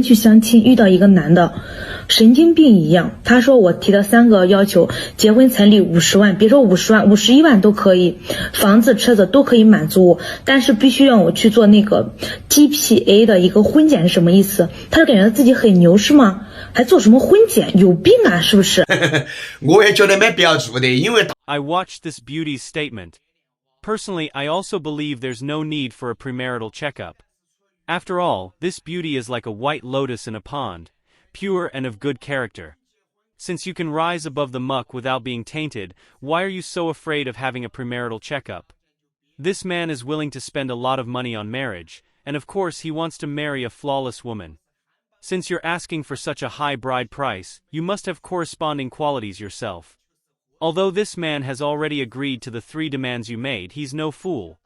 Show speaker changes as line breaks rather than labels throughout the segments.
去相亲遇到一个男的，神经病一样。他说我提的3个要求，结婚彩礼50万，别说50万，51万都可以，房子车子都可以满足我，但是必须让我去做那个 GPA 的一个婚检是什么意思？他是感觉自己很牛是吗？还做什么婚检？有病啊，是不是？
我也觉得没必要做的，因为
I watched this beauty's statement. Personally, I also believe there's no need for a premarital checkup. After all, this beauty is like a white lotus in a pond, pure and of good character. Since you can rise above the muck without being tainted, why are you so afraid of having a premarital checkup? This man is willing to spend a lot of money on marriage, and of course he wants to marry a flawless woman. Since you're asking for such a high bride price, you must have corresponding qualities yourself. Although this man has already agreed to the 3 demands you made, he's no fool.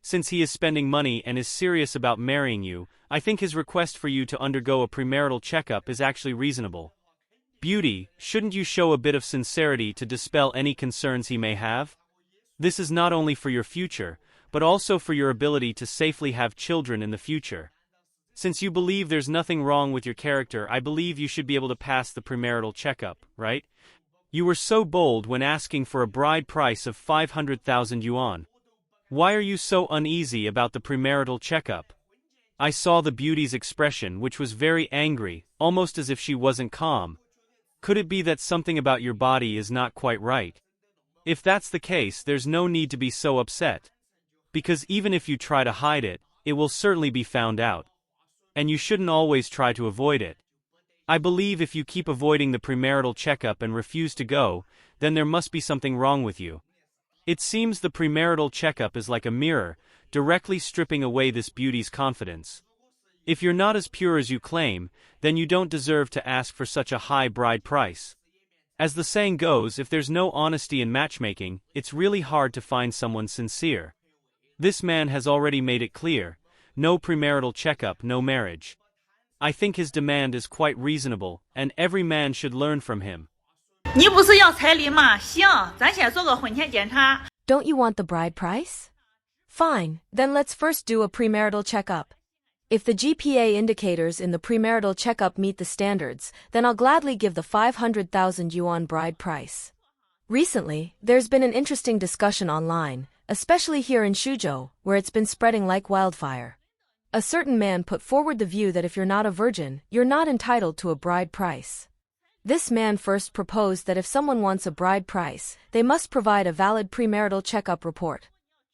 Since he is spending money and is serious about marrying you, I think his request for you to undergo a premarital checkup is actually reasonable. Beauty, shouldn't you show a bit of sincerity to dispel any concerns he may have? This is not only for your future, but also for your ability to safely have children in the future. Since you believe there's nothing wrong with your character, I believe you should be able to pass the premarital checkup, right? You were so bold when asking for a bride price of 500,000 yuan. Why are you so uneasy about the premarital checkup? I saw the beauty's expression, which was very angry, almost as if she wasn't calm. Could it be that something about your body is not quite right? If that's the case, there's no need to be so upset. Because even if you try to hide it, it will certainly be found out. And you shouldn't always try to avoid it. I believe if you keep avoiding the premarital checkup and refuse to go, then there must be something wrong with you. It seems the premarital checkup is like a mirror, directly stripping away this beauty's confidence. If you're not as pure as you claim, then you don't deserve to ask for such a high bride price. As the saying goes, if there's no honesty in matchmaking, it's really hard to find someone sincere. This man has already made it clear, no premarital checkup, no marriage. I think his demand is quite reasonable, and every man should learn from him.
你不是要彩礼吗？行，咱先做个婚前检查。
Don't you want the bride price? Fine, then let's first do a premarital checkup. If the GPA indicators in the premarital checkup meet the standards, then I'll gladly give the 500,000 yuan bride price. Recently, there's been an interesting discussion online, especially here in Suzhou, where it's been spreading like wildfire. A certain man put forward the view that if you're not a virgin, you're not entitled to a bride price. This man first proposed that if someone wants a bride price, they must provide a valid premarital checkup report.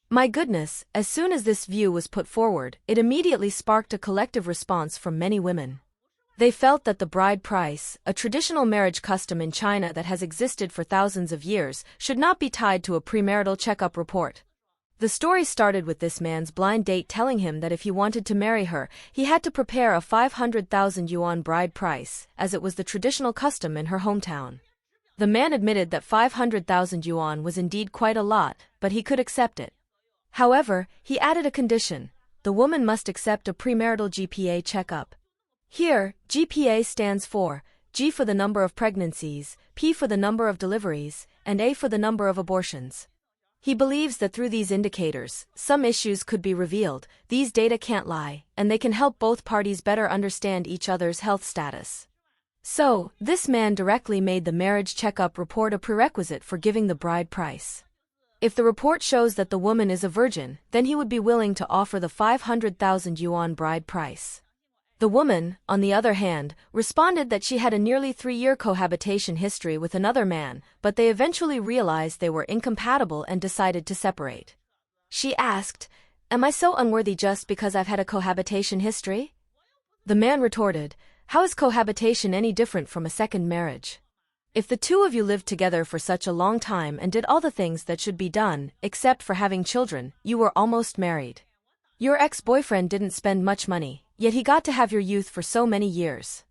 My goodness, as soon as this view was put forward, it immediately sparked a collective response from many women. They felt that the bride price, a traditional marriage custom in China that has existed for thousands of years, should not be tied to a premarital checkup report. The story started with this man's blind date telling him that if he wanted to marry her, he had to prepare a 500,000 yuan bride price, as it was the traditional custom in her hometown. The man admitted that 500,000 yuan was indeed quite a lot, but he could accept it. However, he added a condition: the woman must accept a premarital GPA checkup. Here, GPA stands for G for the number of pregnancies, P for the number of deliveries, and A for the number of abortions. He believes that through these indicators, some issues could be revealed. These data can't lie, and they can help both parties better understand each other's health status. So, this man directly made the marriage checkup report a prerequisite for giving the bride price. If the report shows that the woman is a virgin, then he would be willing to offer the 500,000 yuan bride price. The woman, on the other hand, responded that she had a nearly 3-year cohabitation history with another man, but they eventually realized they were incompatible and decided to separate. She asked, "Am I so unworthy just because I've had a cohabitation history?" The man retorted, "How is cohabitation any different from a second marriage? If the two of you lived together for such a long time and did all the things that should be done, except for having children, you were almost married. Your ex-boyfriend didn't spend much money, yet he got to have your youth for so many years.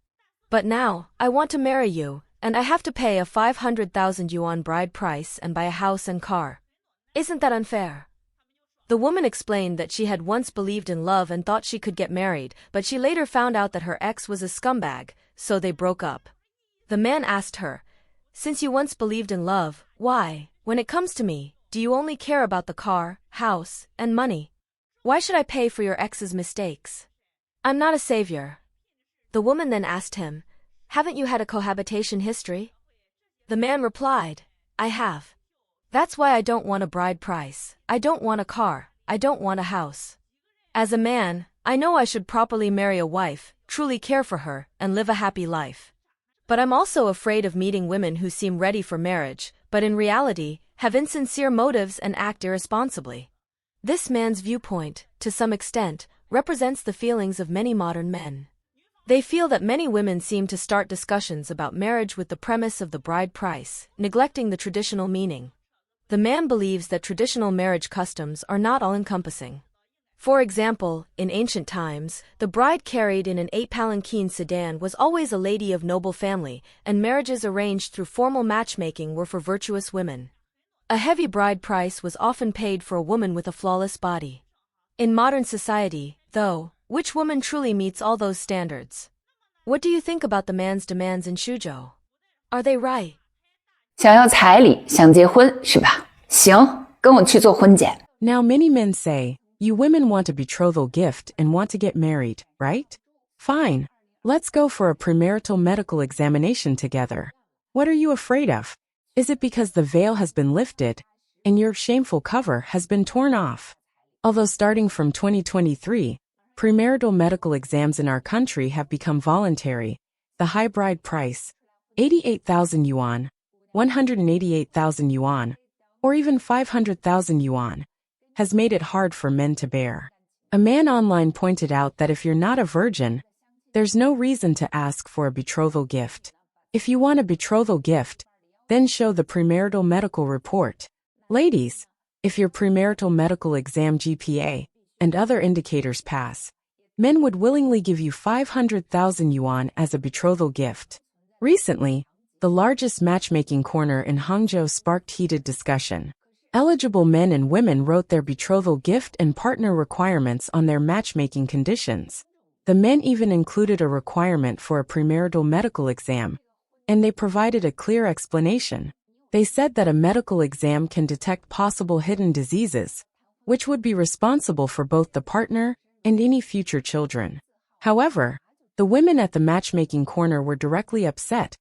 But now, I want to marry you, and I have to pay a 500,000 yuan bride price and buy a house and car. Isn't that unfair?" The woman explained that she had once believed in love and thought she could get married, but she later found out that her ex was a scumbag, so they broke up. The man asked her, "Since you once believed in love, why, when it comes to me, do you only care about the car, house, and money? Why should I pay for your ex's mistakes? I'm not a savior." The woman then asked him, "Haven't you had a cohabitation history?" The man replied, "I have. That's why I don't want a bride price. I don't want a car. I don't want a house. As a man, I know I should properly marry a wife, truly care for her, and live a happy life. But I'm also afraid of meeting women who seem ready for marriage, but in reality, have insincere motives and act irresponsibly." This man's viewpoint, to some extent, represents the feelings of many modern men. They feel that many women seem to start discussions about marriage with the premise of the bride price, neglecting the traditional meaning. The man believes that traditional marriage customs are not all-encompassing. For example, in ancient times, the bride carried in an 8-palanquin sedan was always a lady of noble family, and marriages arranged through formal matchmaking were for virtuous women. A heavy bride price was often paid for a woman with a flawless body. In modern society, though, which woman truly meets all those standards? What do you think about the man's demands in Shuzhou? Are they right?
想要彩礼，想结婚，是吧？行，跟我去做婚检。
Now many men say, you women want a betrothal gift and want to get married, right? Fine. Let's go for a premarital medical examination together. What are you afraid of? Is it because the veil has been lifted and your shameful cover has been torn off? Although starting from 2023, premarital medical exams in our country have become voluntary, the high bride price, 88,000 yuan, 188,000 yuan, or even 500,000 yuan, has made it hard for men to bear. A man online pointed out that if you're not a virgin, there's no reason to ask for a betrothal gift. If you want a betrothal gift, then show the premarital medical report. Ladies, if your premarital medical exam GPA and other indicators pass, men would willingly give you 500,000 yuan as a betrothal gift. Recently, the largest matchmaking corner in Hangzhou sparked heated discussion. Eligible men and women wrote their betrothal gift and partner requirements on their matchmaking conditions. The men even included a requirement for a premarital medical exam, and they provided a clear explanation. They said that a medical exam can detect possible hidden diseases, which would be responsible for both the partner and any future children. However, the women at the matchmaking corner were directly upset,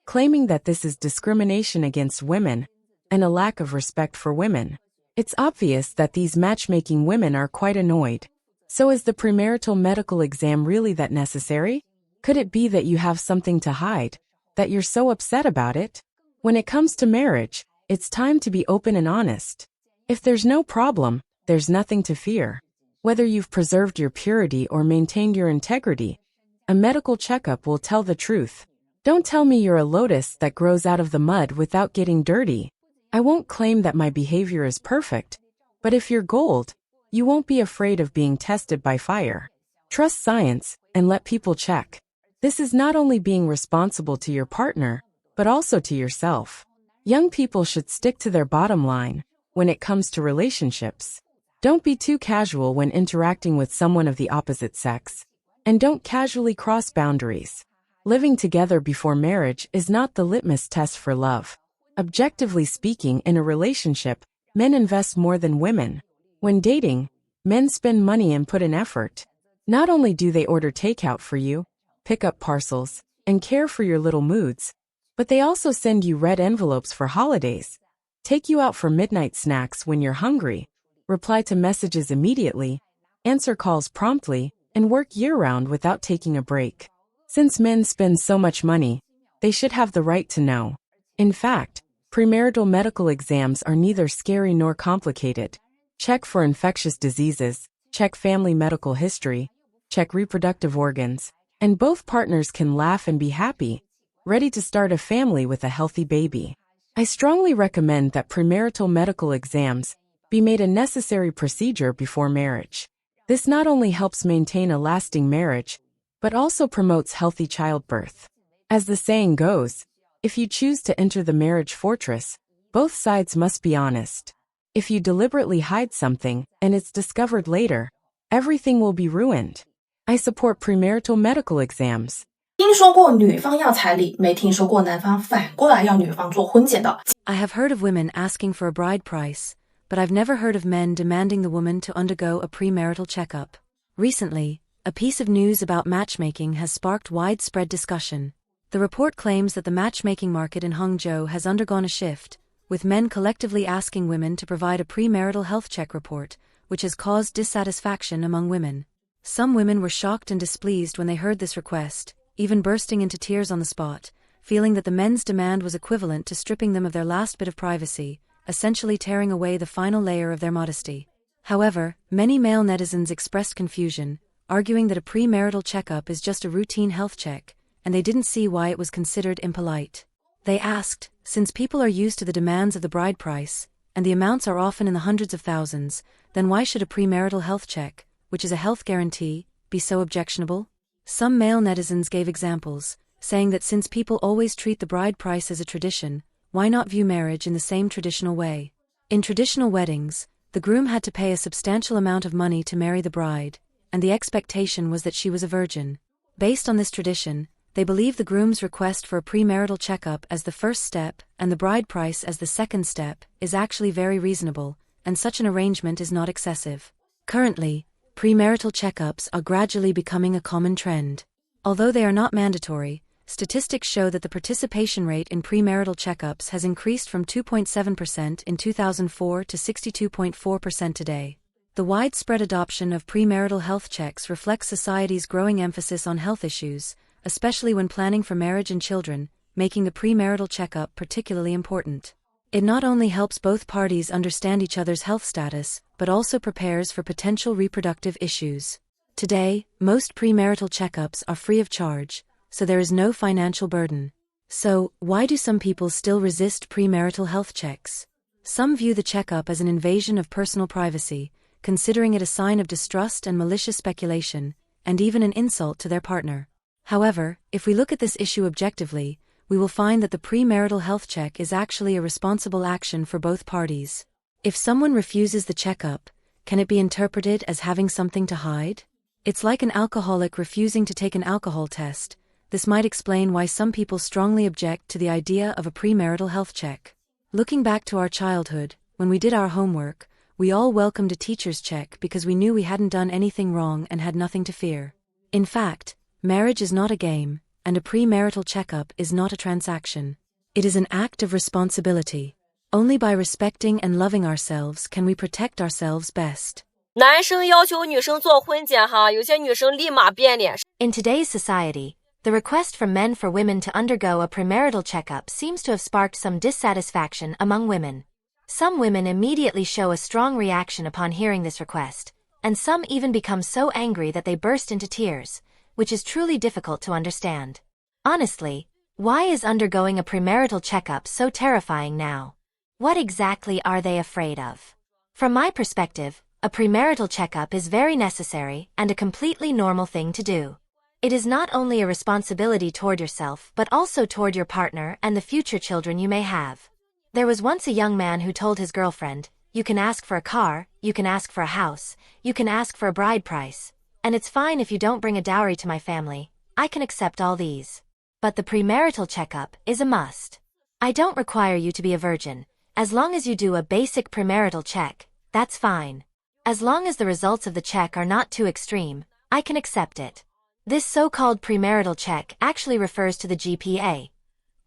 claiming that this is discrimination against women and a lack of respect for women. It's obvious that these matchmaking women are quite annoyed. So is the premarital medical exam really that necessary? Could it be that you have something to hide, that you're so upset about it? When it comes to marriage, it's time to be open and honest. If there's no problem, there's nothing to fear. Whether you've preserved your purity or maintained your integrity, a medical checkup will tell the truth. Don't tell me you're a lotus that grows out of the mud without getting dirty. I won't claim that my behavior is perfect, but if you're gold, you won't be afraid of being tested by fire. Trust science and let people check. This is not only being responsible to your partner, but also to yourself. Young people should stick to their bottom line when it comes to relationships. Don't be too casual when interacting with someone of the opposite sex. And don't casually cross boundaries. Living together before marriage is not the litmus test for love. Objectively speaking, in a relationship, men invest more than women. When dating, men spend money and put in effort. Not only do they order takeout for you, pick up parcels, and care for your little moods, but they also send you red envelopes for holidays, take you out for midnight snacks when you're hungry, reply to messages immediately, answer calls promptly, and work year-round without taking a break. Since men spend so much money, they should have the right to know. In fact, premarital medical exams are neither scary nor complicated. Check for infectious diseases, check family medical history, check reproductive organs, and both partners can laugh and be happy, ready to start a family with a healthy baby. I strongly recommend that premarital medical exams be made a necessary procedure before marriage. This not only helps maintain a lasting marriage, but also promotes healthy childbirth. As the saying goes, if you choose to enter the marriage fortress, both sides must be honest. If you deliberately hide something and it's discovered later, everything will be ruined. I support premarital medical exams.
听说过女方要彩礼，没听说过男方反过来要女方做婚检的。
I have heard of women asking for a bride price, but I've never heard of men demanding the woman to undergo a premarital checkup. Recently, A piece of news about matchmaking has sparked widespread discussion. The report claims that the matchmaking market in Hangzhou has undergone a shift, with men collectively asking women to provide a premarital health check report, which has caused dissatisfaction among women. Some women were shocked and displeased when they heard this request, even bursting into tears on the spot, feeling that the men's demand was equivalent to stripping them of their last bit of privacy, essentially tearing away the final layer of their modesty. However, many male netizens expressed confusion, arguing that a premarital checkup is just a routine health check, and they didn't see why it was considered impolite. They asked, since people are used to the demands of the bride price, and the amounts are often in the hundreds of thousands, then why should a premarital health check, which is a health guarantee, be so objectionable? Some male netizens gave examples, saying that since people always treat the bride price as a tradition, why not view marriage in the same traditional way? In traditional weddings, the groom had to pay a substantial amount of money to marry the bride, and the expectation was that she was a virgin. Based on this tradition, they believe the groom's request for a premarital checkup as the first step and the bride price as the second step is actually very reasonable, and such an arrangement is not excessive. Currently, premarital checkups are gradually becoming a common trend. Although they are not mandatory, statistics show that the participation rate in premarital checkups has increased from 2.7% in 2004 to 62.4% today. The widespread adoption of premarital health checks reflects society's growing emphasis on health issues, especially when planning for marriage and children, making the premarital checkup particularly important. It not only helps both parties understand each other's health status, but also prepares for potential reproductive issues. Today, most premarital checkups are free of charge, so there is no financial burden. So, why do some people still resist premarital health checks? Some view the checkup as an invasion of personal privacy, considering it a sign of distrust and malicious speculation, and even an insult to their partner. However, if we look at this issue objectively, we will find that the premarital health check is actually a responsible action for both parties. If someone refuses the checkup, can it be interpreted as having something to hide? It's like an alcoholic refusing to take an alcohol test. This might explain why some people strongly object to the idea of a premarital health check. Looking back to our childhood, when we did our homework, we all welcomed a teacher's check because we knew we hadn't done anything wrong and had nothing to fear. In fact, marriage is not a game, and a premarital checkup is not a transaction. It is an act of responsibility. Only by respecting and loving ourselves can we protect ourselves best.
男生要求女生做婚检哈，有些女生立马变脸。
In today's society, the request from men for women to undergo a premarital checkup seems to have sparked some dissatisfaction among women. Some women immediately show a strong reaction upon hearing this request, and some even become so angry that they burst into tears, which is truly difficult to understand. Honestly, why is undergoing a premarital checkup so terrifying now? What exactly are they afraid of? From my perspective, a premarital checkup is very necessary and a completely normal thing to do. It is not only a responsibility toward yourself but also toward your partner and the future children you may have. There was once a young man who told his girlfriend, "You can ask for a car, you can ask for a house, you can ask for a bride price, and it's fine if you don't bring a dowry to my family, I can accept all these. But the premarital checkup is a must. I don't require you to be a virgin. As long as you do a basic premarital check, that's fine. As long as the results of the check are not too extreme, I can accept it." This so-called premarital check actually refers to the GPA.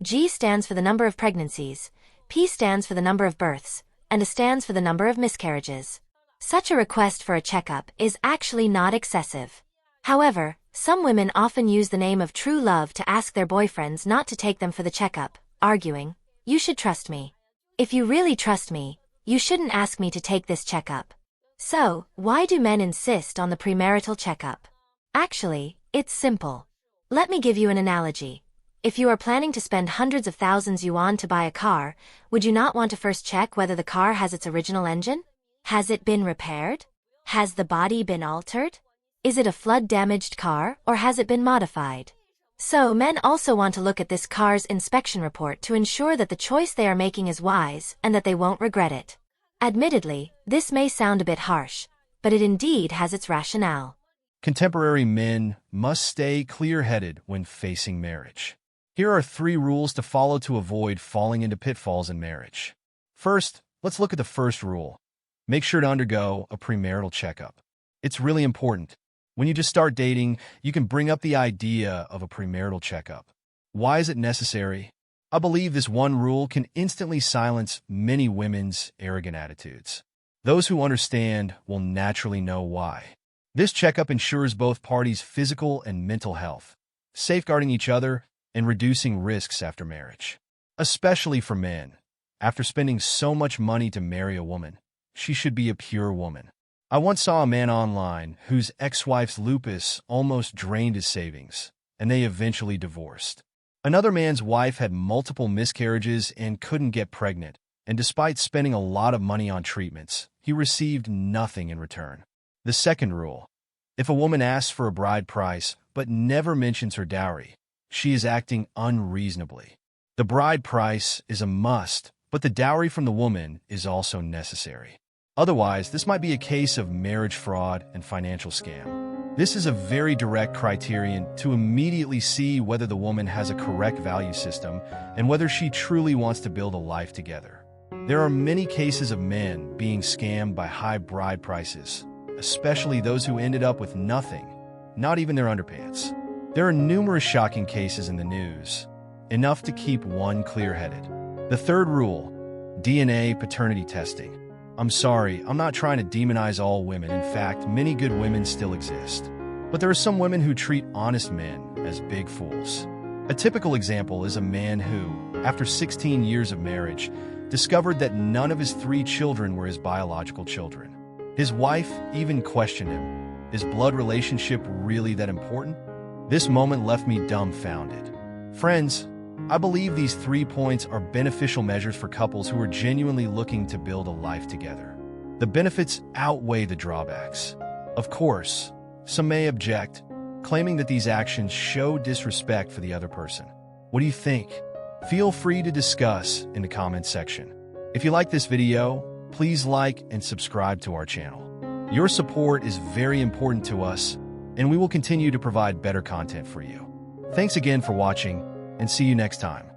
G stands for the number of pregnancies, P stands for the number of births, and A stands for the number of miscarriages. Such a request for a checkup is actually not excessive. However, some women often use the name of true love to ask their boyfriends not to take them for the checkup, arguing, "You should trust me. If you really trust me, you shouldn't ask me to take this checkup." So, why do men insist on the premarital checkup? Actually, it's simple. Let me give you an analogy. If you are planning to spend hundreds of thousands yuan to buy a car, would you not want to first check whether the car has its original engine? Has it been repaired? Has the body been altered? Is it a flood-damaged car, or has it been modified? So men also want to look at this car's inspection report to ensure that the choice they are making is wise and that they won't regret it. Admittedly, this may sound a bit harsh, but it indeed has its rationale.
Contemporary men must stay clear-headed when facing marriage. Here are 3 rules to follow to avoid falling into pitfalls in marriage. First, let's look at the first rule. Make sure to undergo a premarital checkup. It's really important. When you just start dating, you can bring up the idea of a premarital checkup. Why is it necessary? I believe this one rule can instantly silence many women's arrogant attitudes. Those who understand will naturally know why. This checkup ensures both parties' physical and mental health, safeguarding each other and reducing risks after marriage. Especially for men. After spending so much money to marry a woman, she should be a pure woman. I once saw a man online whose ex-wife's lupus almost drained his savings, and they eventually divorced. Another man's wife had multiple miscarriages and couldn't get pregnant, and despite spending a lot of money on treatments, he received nothing in return. The second rule: if a woman asks for a bride price but never mentions her dowry, she is acting unreasonably. The bride price is a must, but the dowry from the woman is also necessary. Otherwise, this might be a case of marriage fraud and financial scam. This is a very direct criterion to immediately see whether the woman has a correct value system and whether she truly wants to build a life together. There are many cases of men being scammed by high bride prices, especially those who ended up with nothing, not even their underpants. There are numerous shocking cases in the news, enough to keep one clear-headed. The third rule: DNA paternity testing. I'm sorry, I'm not trying to demonize all women. In fact, many good women still exist. But there are some women who treat honest men as big fools. A typical example is a man who, after 16 years of marriage, discovered that none of his 3 children were his biological children. His wife even questioned him. Is blood relationship really that important? This moment left me dumbfounded. Friends, I believe these 3 points are beneficial measures for couples who are genuinely looking to build a life together. The benefits outweigh the drawbacks. Of course, some may object, claiming that these actions show disrespect for the other person. What do you think? Feel free to discuss in the comments section. If you like this video, please like and subscribe to our channel. Your support is very important to us, and we will continue to provide better content for you. Thanks again for watching, and see you next time.